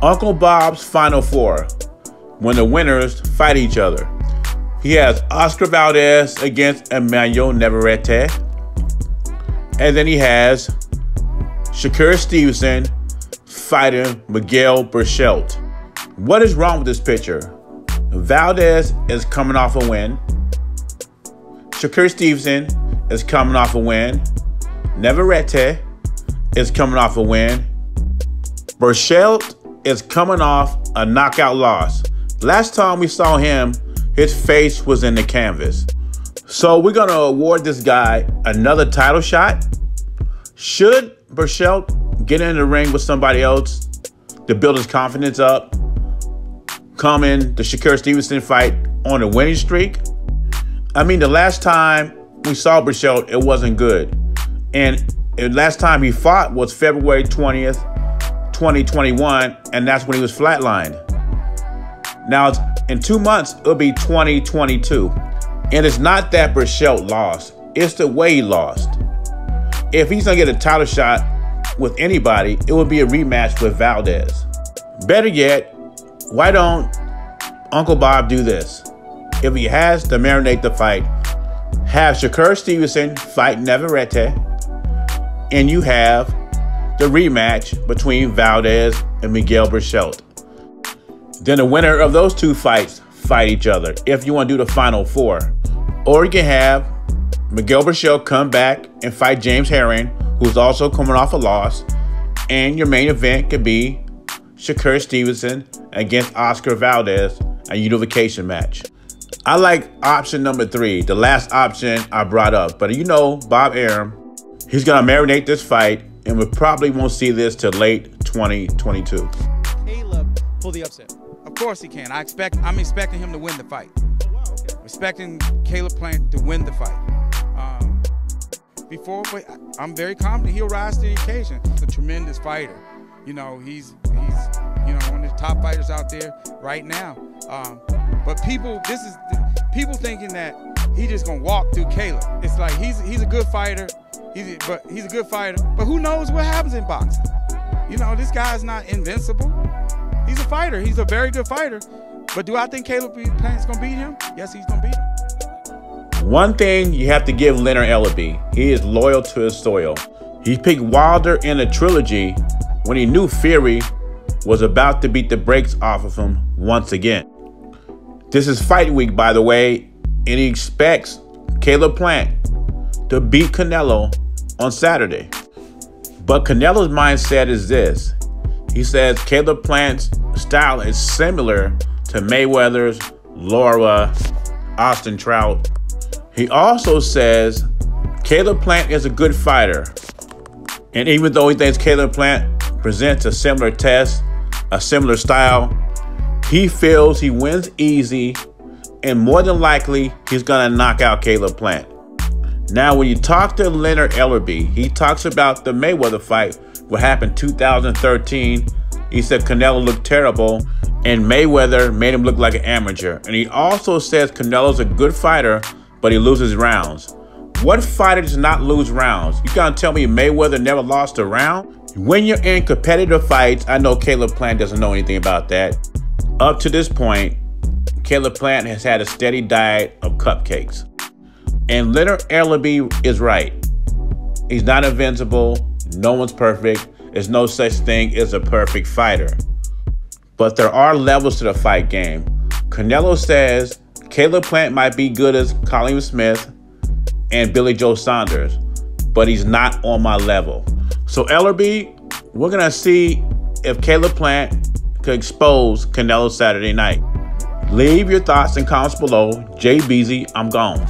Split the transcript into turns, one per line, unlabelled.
Uncle Bob's Final Four, when the winners fight each other. He has Oscar Valdez against Emmanuel Navarrete. And then he has Shakur Stevenson fighting Miguel Berchelt. What is wrong with this picture? Valdez is coming off a win. Shakur Stevenson is coming off a win. Navarrete is coming off a win. Berchelt is coming off a knockout loss. Last time we saw him, his face was in the canvas. So we're going to award this guy another title shot. Should Berchelt get in the ring with somebody else to build his confidence up, come in the Shakur Stevenson fight on a winning streak? I mean, the last time we saw Berchelt, it wasn't good. And the last time he fought was February 20th, 2021, and that's when he was flatlined. Now, in 2 months, it'll be 2022. And it's not that Berchelt lost. It's the way he lost. If he's going to get a title shot with anybody, it would be a rematch with Valdez. Better yet, why don't Uncle Bob do this? If he has to marinate the fight, have Shakur Stevenson fight Navarrete, and you have the rematch between Valdez and Miguel Berchelt. Then the winner of those two fights fight each other if you want to do the Final Four. Or you can have Miguel Berchelt come back and fight James Herring, who's also coming off a loss. And your main event could be Shakur Stevenson against Oscar Valdez, a unification match. I like option number 3, the last option I brought up. But you know, Bob Arum, he's going to marinate this fight, and we probably won't see this till late 2022.
Caleb pull the upset. Of course he can. I'm expecting him to win the fight.
Oh, wow, okay.
Expecting Caleb Plant to win the fight. But I'm very confident he'll rise to the occasion. He's a tremendous fighter. You know, he's one of the top fighters out there right now. But people thinking that he's just gonna walk through Caleb. It's like he's a good fighter. He's a good fighter. But who knows what happens in boxing? You know, this guy's not invincible. He's a fighter. He's a very good fighter. But do I think Caleb Plant's gonna beat him? Yes, he's gonna beat him.
One thing you have to give Leonard Ellerbe, he is loyal to his soil. He picked Wilder in a trilogy when he knew Fury was about to beat the brakes off of him once again. This is fight week, by the way, and he expects Caleb Plant to beat Canelo on Saturday. But Canelo's mindset is this. He says Caleb Plant's style is similar to Mayweather's, Lara, Austin Trout. He also says Caleb Plant is a good fighter. And even though he thinks Caleb Plant presents a similar test, a similar style, he feels he wins easy, and more than likely, he's going to knock out Caleb Plant. Now, when you talk to Leonard Ellerbe, he talks about the Mayweather fight, what happened 2013. He said Canelo looked terrible, and Mayweather made him look like an amateur. And he also says Canelo's a good fighter, but he loses rounds. What fighter does not lose rounds? You gonna tell me Mayweather never lost a round? When you're in competitive fights, I know Caleb Plant doesn't know anything about that. Up to this point, Caleb Plant has had a steady diet of cupcakes. And Leonard Ellerbe is right. He's not invincible. No one's perfect. There's no such thing as a perfect fighter. But there are levels to the fight game. Canelo says Caleb Plant might be good as Colleen Smith and Billy Joe Saunders, but he's not on my level. So Ellerbe, we're gonna see if Caleb Plant could expose Canelo Saturday night. Leave your thoughts and comments below. Jay Beasy, I'm gone.